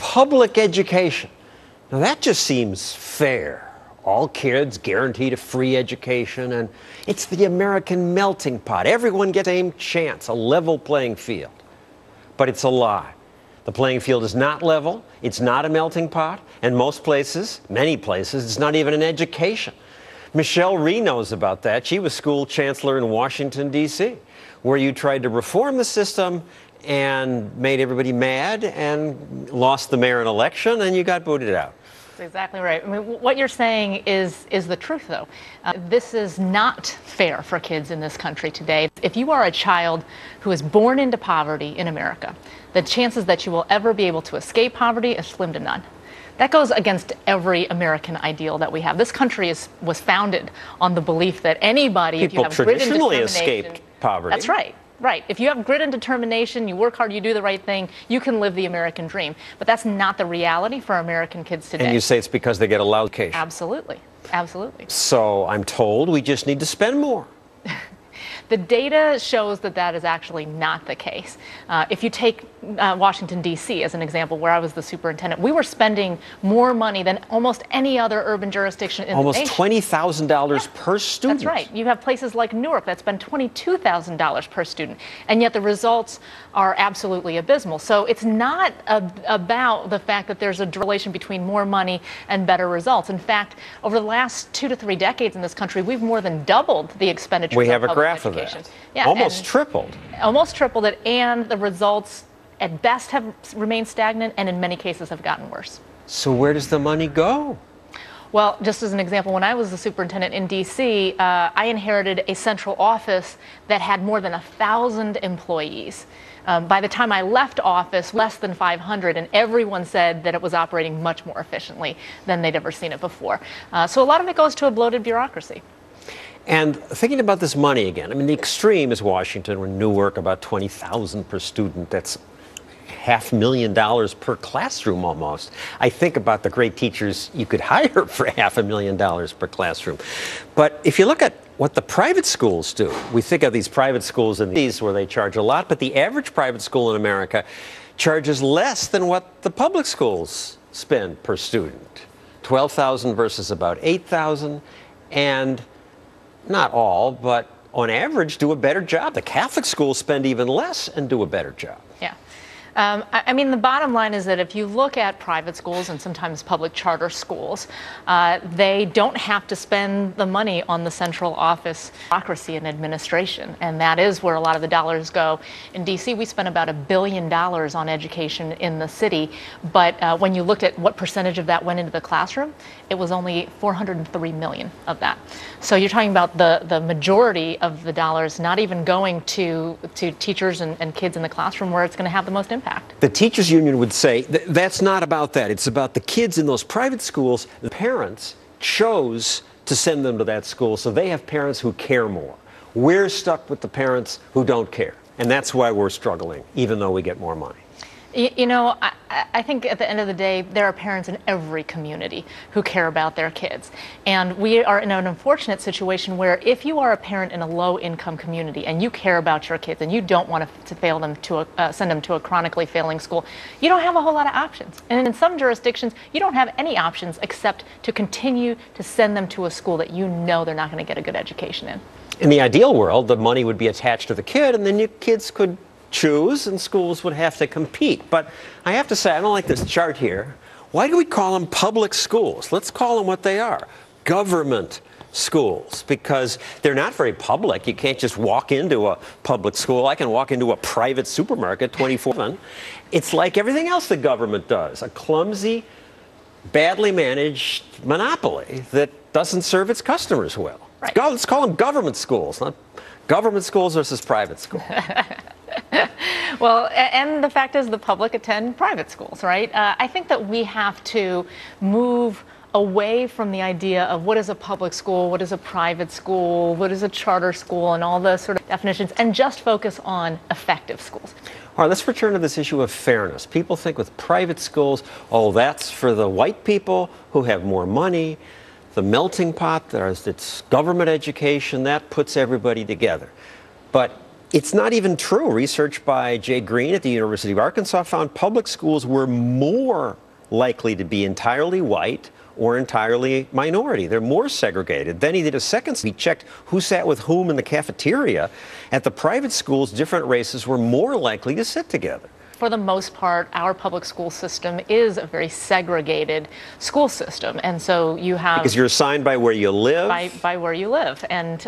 public education. Now that just seems fair. All kids guaranteed a free education, and it's the American melting pot. Everyone gets the same chance, a level playing field. But it's a lie. The playing field is not level, it's not a melting pot, and most places, many places, it's not even an education. Michelle Rhee knows about that. She was school chancellor in Washington, D.C., where you tried to reform the system and made everybody mad and lost the mayor in an election, and you got booted out. That's exactly right. I mean, what you're saying is the truth, though. This is not fair for kids in this country today. If you are a child who is born into poverty in America, the chances that you will ever be able to escape poverty is slim to none. That goes against every American ideal that we have. This country was founded on the belief that anybody, if you have grit and traditionally determination, escaped poverty. That's right. Right. If you have grit and determination, you work hard, you do the right thing, you can live the American dream. But that's not the reality for American kids today. And you say it's because they get a lousy education. Absolutely. Absolutely. So I'm told we just need to spend more. The data shows that that is actually not the case. If you take Washington, D.C. as an example, where I was the superintendent, we were spending more money than almost any other urban jurisdiction in the nation. Almost $20,000 per student. That's right. You have places like Newark that spend $22,000 per student, and yet the results are absolutely abysmal. So it's not about the fact that there's a relation between more money and better results. In fact, over the last 2 to 3 decades in this country, we've more than doubled the expenditure. We have a graph of that. Yeah, almost tripled. Almost tripled it, and the results at best have remained stagnant and in many cases have gotten worse. So where does the money go? Well, just as an example, when I was the superintendent in D.C., I inherited a central office that had more than 1,000 employees. By the time I left office, less than 500, and everyone said that it was operating much more efficiently than they'd ever seen it before. So a lot of it goes to a bloated bureaucracy. And thinking about this money again, I mean, the extreme is Washington or Newark, about $20,000 per student. That's $500,000 per classroom almost. I think about the great teachers you could hire for $500,000 per classroom. But if you look at what the private schools do, we think of these private schools in these where they charge a lot, but the average private school in America charges less than what the public schools spend per student. $12,000 versus about $8,000, and not all, but on average do a better job. The Catholic schools spend even less and do a better job. Yeah. I mean, the bottom line is that if you look at private schools and sometimes public charter schools, they don't have to spend the money on the central office bureaucracy and administration, and that is where a lot of the dollars go. In D.C., we spent about $1 billion on education in the city, but when you looked at what percentage of that went into the classroom, it was only $403 million of that. So you're talking about the majority of the dollars not even going to teachers and kids in the classroom where it's going to have the most impact. The teachers union would say that's not about that. It's about the kids in those private schools. The parents chose to send them to that school, so they have parents who care more. We're stuck with the parents who don't care, and that's why we're struggling, even though we get more money. You know, I think at the end of the day, there are parents in every community who care about their kids. And we are in an unfortunate situation where if you are a parent in a low-income community and you care about your kids and you don't want to send them to a chronically failing school, you don't have a whole lot of options. And in some jurisdictions, you don't have any options except to continue to send them to a school that you know they're not going to get a good education in. In the ideal world, the money would be attached to the kid, and then your kids could choose and schools would have to compete. But I have to say, I don't like this chart here. Why do we call them public schools? Let's call them what they are, government schools, because they're not very public. You can't just walk into a public school. I can walk into a private supermarket 24/7. It's like everything else the government does, a clumsy, badly managed monopoly that doesn't serve its customers well. Right. Let's call them government schools, not government schools versus private schools. Well, and the fact is the public attend private schools, right? I think that we have to move away from the idea of what is a public school, what is a private school, what is a charter school, and all those sort of definitions, and just focus on effective schools. All right, let's return to this issue of fairness. People think with private schools, oh, that's for the white people who have more money. The melting pot, it's government education, that puts everybody together. But It's not even true. Research by Jay Green at the University of Arkansas found public schools were more likely to be entirely white or entirely minority. They're more segregated. Then he did a second. He checked who sat with whom in the cafeteria. At the private schools, different races were more likely to sit together. For the most part, our public school system is a very segregated school system, and so you have because you're assigned by where you live, by where you live, and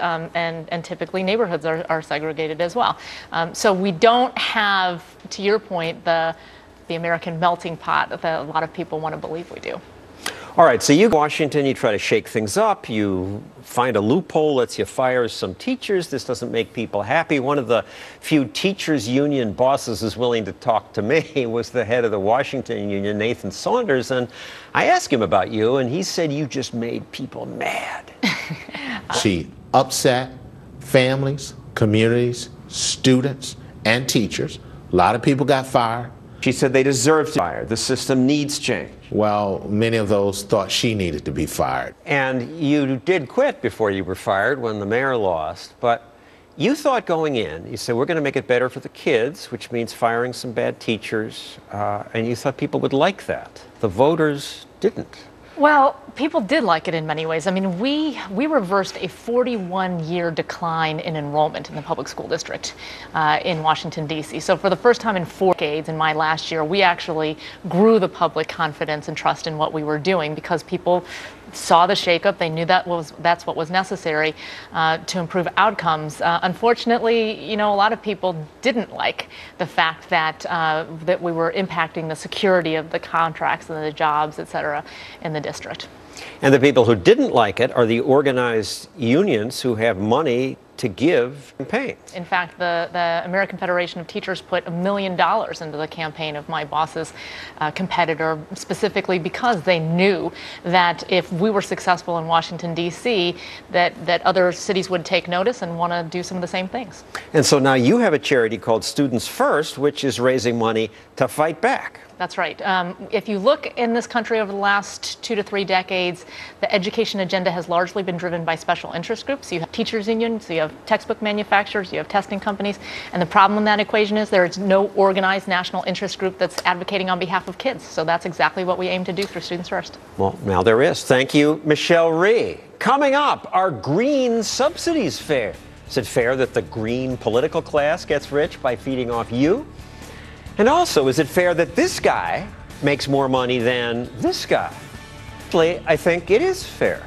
typically neighborhoods are segregated as well. So we don't have, to your point, the American melting pot that a lot of people want to believe we do. All right, so you go to Washington, you try to shake things up, you find a loophole, lets you fire some teachers. This doesn't make people happy. One of the few teachers union bosses who's willing to talk to me was the head of the Washington Union, Nathan Saunders, and I asked him about you, and he said you just made people mad. She upset families, communities, students, and teachers. A lot of people got fired. She said they deserve to be fired. The system needs change. Well, many of those thought she needed to be fired. And you did quit before you were fired when the mayor lost. But you thought going in, you said, we're going to make it better for the kids, which means firing some bad teachers. And you thought people would like that. The voters didn't. Well, people did like it in many ways. I mean, we reversed a 41-year decline in enrollment in the public school district in Washington, D.C. So for the first time in 4 decades, in my last year, we actually grew the public confidence and trust in what we were doing because people saw the shakeup. They knew that's what was necessary to improve outcomes. Unfortunately, you know, a lot of people didn't like the fact that that we were impacting the security of the contracts and the jobs, et cetera, in the district. And the people who didn't like it are the organized unions who have money to give campaigns. In fact, the American Federation of Teachers put $1 million into the campaign of my boss's competitor, specifically because they knew that if we were successful in Washington, D.C., that other cities would take notice and want to do some of the same things. And so now you have a charity called Students First, which is raising money to fight back. That's right. If you look in this country over the last 2 to 3 decades, the education agenda has largely been driven by special interest groups. You have teachers unions, you have textbook manufacturers, you have testing companies, and the problem in that equation is there is no organized national interest group that's advocating on behalf of kids. So that's exactly what we aim to do through Students First. Well, now there is. Thank you, Michelle Rhee. Coming up, our green subsidies fair. Is it fair that the green political class gets rich by feeding off you? And also, is it fair that this guy makes more money than this guy? Actually, I think it is fair.